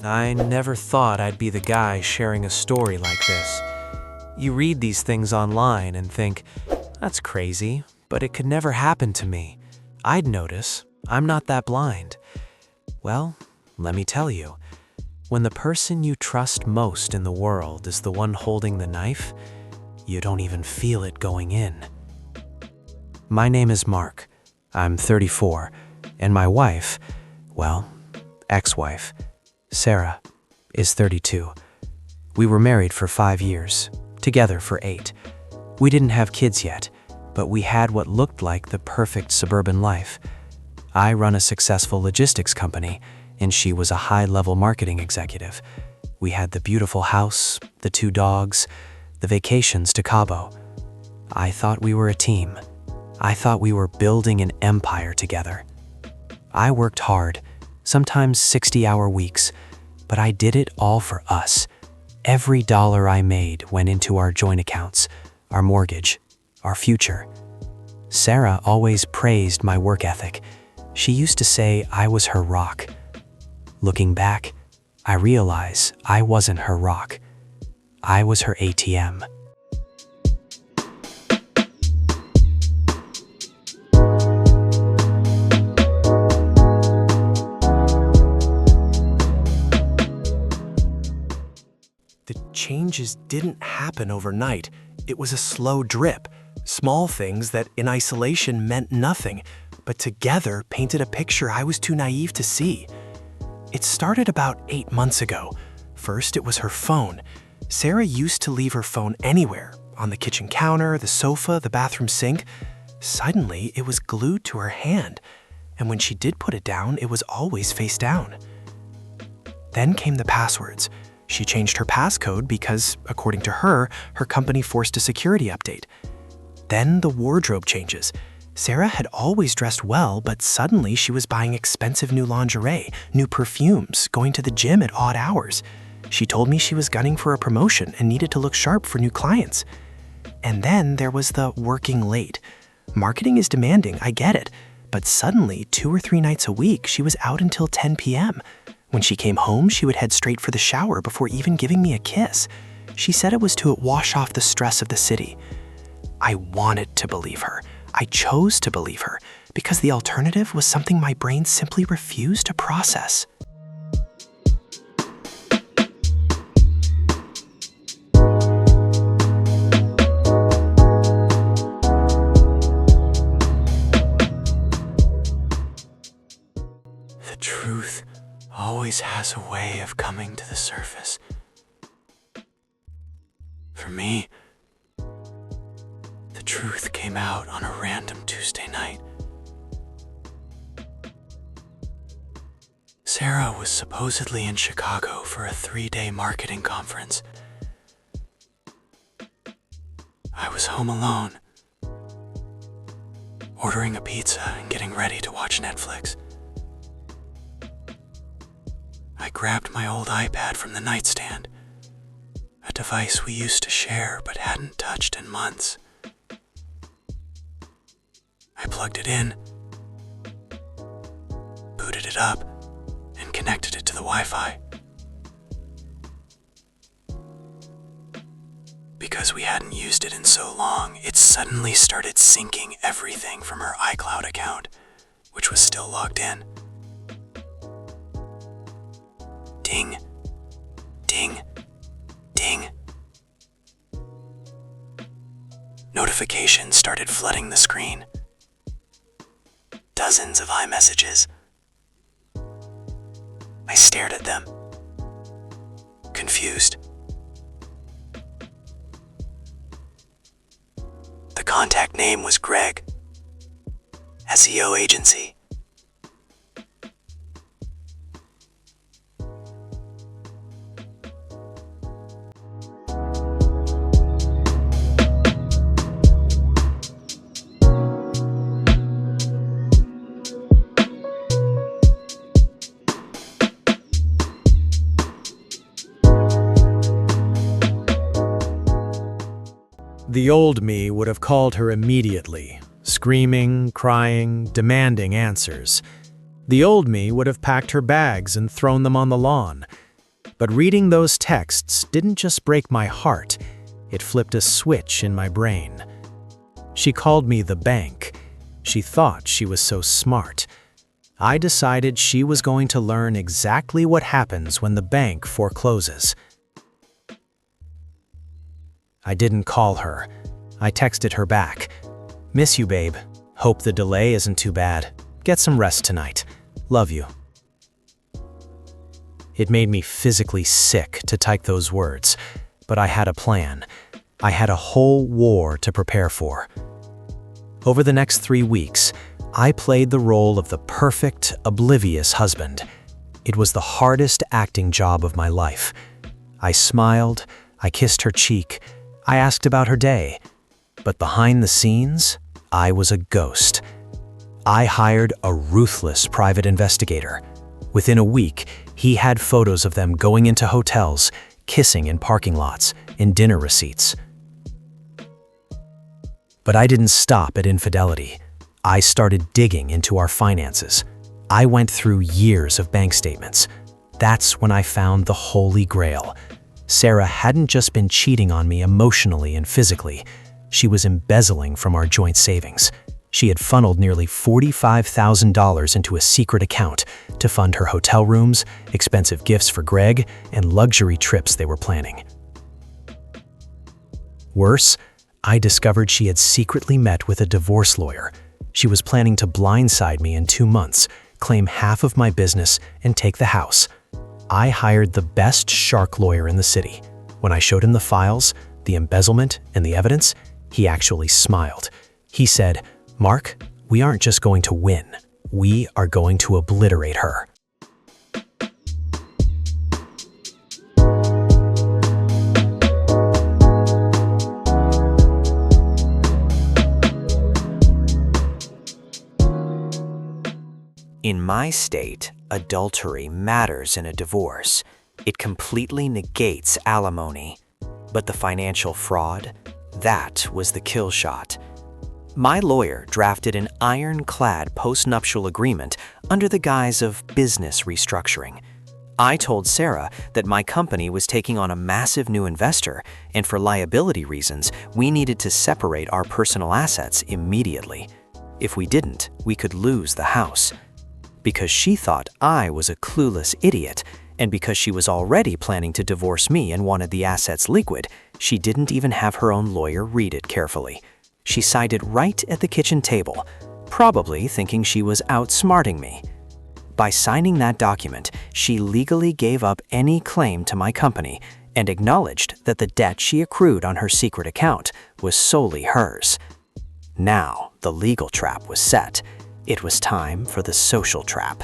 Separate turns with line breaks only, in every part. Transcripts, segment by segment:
I never thought I'd be the guy sharing a story like this. You read these things online and think, that's crazy, but it could never happen to me. I'd notice. I'm not that blind. Well, let me tell you. When the person you trust most in the world is the one holding the knife, you don't even feel it going in. My name is Mark. I'm 34, and my wife, well, ex-wife, Sarah, is 32. We were married for 5 years, together for 8. We didn't have kids yet, but we had what looked like the perfect suburban life. I run a successful logistics company, and she was a high-level marketing executive. We had the beautiful house, the 2 dogs, the vacations to Cabo. I thought we were a team. I thought we were building an empire together. I worked hard, sometimes 60-hour weeks, but I did it all for us. Every dollar I made went into our joint accounts, our mortgage, our future. Sarah always praised my work ethic. She used to say I was her rock. Looking back, I realize I wasn't her rock. I was her ATM.
The changes didn't happen overnight. It was a slow drip. Small things that in isolation meant nothing, but together painted a picture I was too naive to see. It started about 8 months ago. First, it was her phone. Sarah used to leave her phone anywhere, on the kitchen counter, the sofa, the bathroom sink. Suddenly, it was glued to her hand, and when she did put it down, it was always face down. Then came the passwords. She changed her passcode because, according to her company forced a security update. Then the wardrobe changes. Sarah had always dressed well, but suddenly she was buying expensive new lingerie, new perfumes, going to the gym at odd hours. She told me she was gunning for a promotion and needed to look sharp for new clients. And then there was the working late. Marketing is demanding, I get it, but suddenly 2 or 3 nights a week she was out until 10 p.m. When she came home, she would head straight for the shower before even giving me a kiss. She said it was to wash off the stress of the city. I wanted to believe her. I chose to believe her because the alternative was something my brain simply refused to process.
The truth always has a way of coming to the surface. For me, the truth came out on a random Tuesday night. Sarah was supposedly in Chicago for a 3-day marketing conference. I was home alone, ordering a pizza and getting ready to watch Netflix. I grabbed my old iPad from the nightstand, a device we used to share but hadn't touched in months. I plugged it in, booted it up, and connected it to the Wi-Fi. Because we hadn't used it in so long, it suddenly started syncing everything from her iCloud account, which was still logged in. Ding, ding, ding. Notifications started flooding the screen. Dozens of iMessages. I stared at them, confused. The contact name was Greg, SEO agency.
The old me would have called her immediately, screaming, crying, demanding answers. The old me would have packed her bags and thrown them on the lawn. But reading those texts didn't just break my heart, it flipped a switch in my brain. She called me the bank. She thought she was so smart. I decided she was going to learn exactly what happens when the bank forecloses. I didn't call her. I texted her back. "Miss you, babe. Hope the delay isn't too bad. Get some rest tonight. Love you." It made me physically sick to type those words, but I had a plan. I had a whole war to prepare for. Over the next 3 weeks, I played the role of the perfect, oblivious husband. It was the hardest acting job of my life. I smiled, I kissed her cheek, I asked about her day. But behind the scenes, I was a ghost. I hired a ruthless private investigator. Within a week, he had photos of them going into hotels, kissing in parking lots, and dinner receipts. But I didn't stop at infidelity. I started digging into our finances. I went through years of bank statements. That's when I found the Holy Grail. Sarah hadn't just been cheating on me emotionally and physically. She was embezzling from our joint savings. She had funneled nearly $45,000 into a secret account to fund her hotel rooms, expensive gifts for Greg, and luxury trips they were planning. Worse, I discovered she had secretly met with a divorce lawyer. She was planning to blindside me in 2 months, claim half of my business, and take the house. I hired the best shark lawyer in the city. When I showed him the files, the embezzlement, and the evidence, he actually smiled. He said, "Mark, we aren't just going to win. We are going to obliterate her."
In my state, adultery matters in a divorce. It completely negates alimony. But the financial fraud, that was the kill shot. My lawyer drafted an ironclad postnuptial agreement under the guise of business restructuring. I told Sarah that my company was taking on a massive new investor, and for liability reasons, we needed to separate our personal assets immediately. If we didn't, we could lose the house. Because she thought I was a clueless idiot, and because she was already planning to divorce me and wanted the assets liquid, she didn't even have her own lawyer read it carefully. She sided right at the kitchen table, probably thinking she was outsmarting me. By signing that document, she legally gave up any claim to my company and acknowledged that the debt she accrued on her secret account was solely hers. Now, the legal trap was set. It was time for the social trap.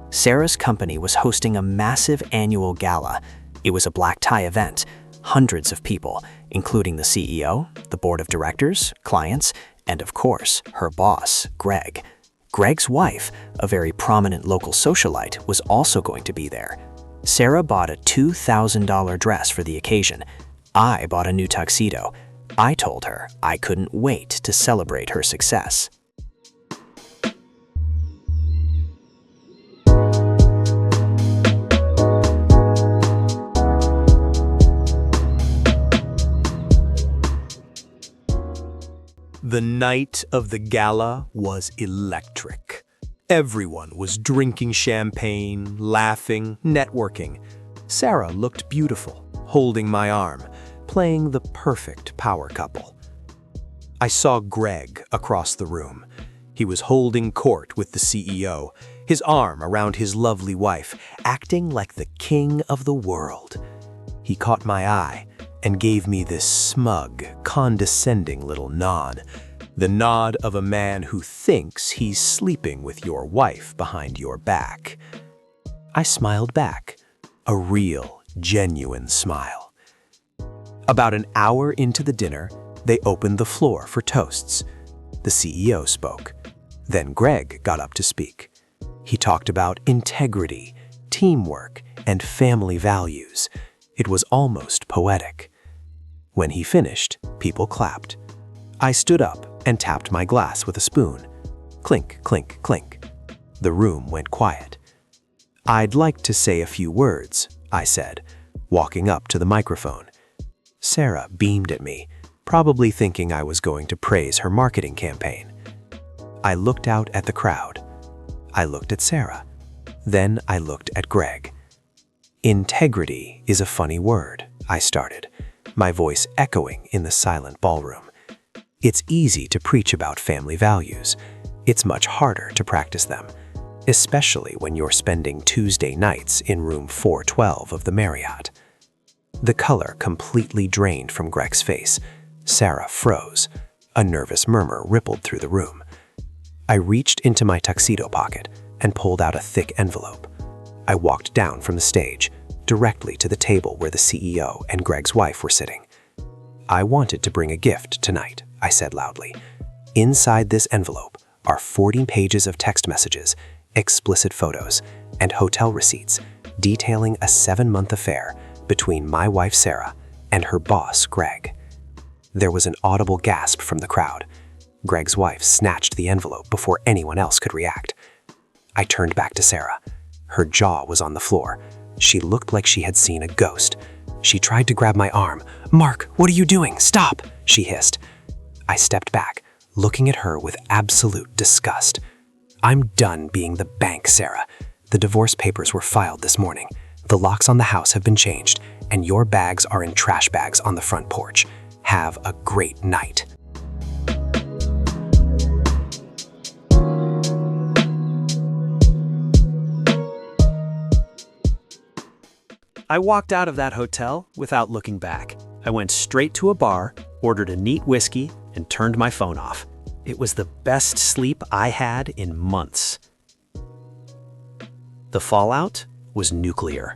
Sarah's company was hosting a massive annual gala. It was a black tie event. Hundreds of people, including the CEO, the board of directors, clients, and of course, her boss, Greg. Greg's wife, a very prominent local socialite, was also going to be there. Sarah bought a $2,000 dress for the occasion. I bought a new tuxedo. I told her I couldn't wait to celebrate her success.
The night of the gala was electric. Everyone was drinking champagne, laughing, networking. Sarah looked beautiful, holding my arm, playing the perfect power couple. I saw Greg across the room. He was holding court with the CEO, his arm around his lovely wife, acting like the king of the world. He caught my eye and gave me this smug, condescending little nod. The nod of a man who thinks he's sleeping with your wife behind your back. I smiled back, a real, genuine smile. About an hour into the dinner, they opened the floor for toasts. The CEO spoke. Then Greg got up to speak. He talked about integrity, teamwork, and family values. It was almost poetic. When he finished, people clapped. I stood up and tapped my glass with a spoon. Clink, clink, clink. The room went quiet. "I'd like to say a few words," I said, walking up to the microphone. Sarah beamed at me, probably thinking I was going to praise her marketing campaign. I looked out at the crowd. I looked at Sarah. Then I looked at Greg. Integrity is a funny word, I started, my voice echoing in the silent ballroom. It's easy to preach about family values. It's much harder to practice them, especially when you're spending Tuesday nights in room 412 of the Marriott. The color completely drained from Greg's face. Sarah froze. A nervous murmur rippled through the room. I reached into my tuxedo pocket and pulled out a thick envelope. I walked down from the stage, directly to the table where the CEO and Greg's wife were sitting. I wanted to bring a gift tonight, I said loudly. Inside this envelope are 40 pages of text messages, explicit photos, and hotel receipts detailing a 7-month affair between my wife Sarah and her boss Greg. There was an audible gasp from the crowd. Greg's wife snatched the envelope before anyone else could react. I turned back to Sarah. Her jaw was on the floor. She looked like she had seen a ghost. She tried to grab my arm. "Mark, what are you doing? Stop!" she hissed. I stepped back, looking at her with absolute disgust. "I'm done being the bank, Sarah. The divorce papers were filed this morning. The locks on the house have been changed, and your bags are in trash bags on the front porch. Have a great night."
I walked out of that hotel without looking back. I went straight to a bar, ordered a neat whiskey, and turned my phone off. It was the best sleep I had in months. The fallout was nuclear.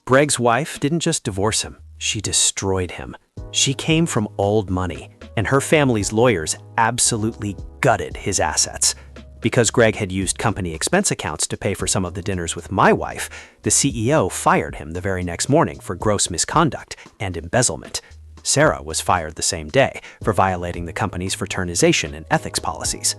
Greg's wife didn't just divorce him, she destroyed him. She came from old money, and her family's lawyers absolutely gutted his assets. Because Greg had used company expense accounts to pay for some of the dinners with my wife, the CEO fired him the very next morning for gross misconduct and embezzlement. Sarah was fired the same day for violating the company's fraternization and ethics policies.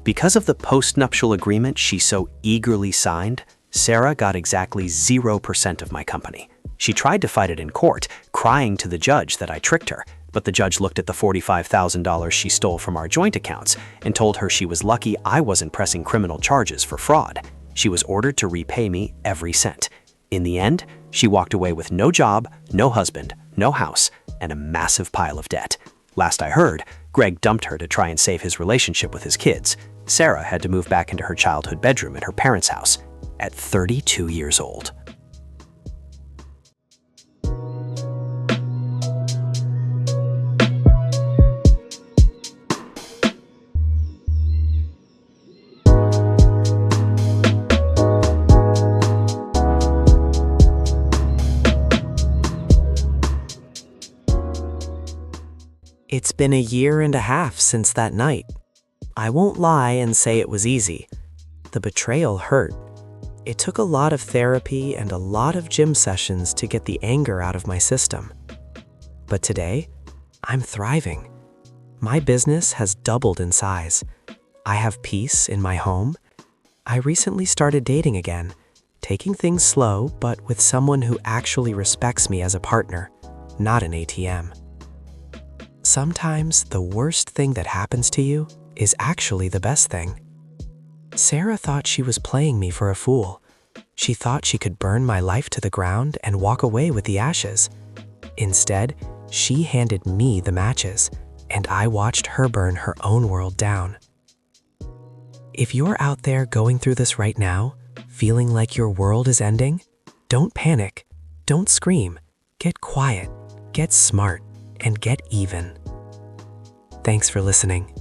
Because of the post-nuptial agreement she so eagerly signed, Sarah got exactly 0% of my company. She tried to fight it in court, crying to the judge that I tricked her, but the judge looked at the $45,000 she stole from our joint accounts and told her she was lucky I wasn't pressing criminal charges for fraud. She was ordered to repay me every cent. In the end, she walked away with no job, no husband, no house, and a massive pile of debt. Last I heard, Greg dumped her to try and save his relationship with his kids. Sarah had to move back into her childhood bedroom at her parents' house at 32 years old.
It's been 1.5 years since that night. I won't lie and say it was easy. The betrayal hurt. It took a lot of therapy and a lot of gym sessions to get the anger out of my system. But today, I'm thriving. My business has doubled in size. I have peace in my home. I recently started dating again, taking things slow, but with someone who actually respects me as a partner, not an ATM. Sometimes the worst thing that happens to you is actually the best thing. Sarah thought she was playing me for a fool. She thought she could burn my life to the ground and walk away with the ashes. Instead, she handed me the matches, and I watched her burn her own world down. If you're out there going through this right now, feeling like your world is ending, don't panic, don't scream, get quiet, get smart, and get even. Thanks for listening.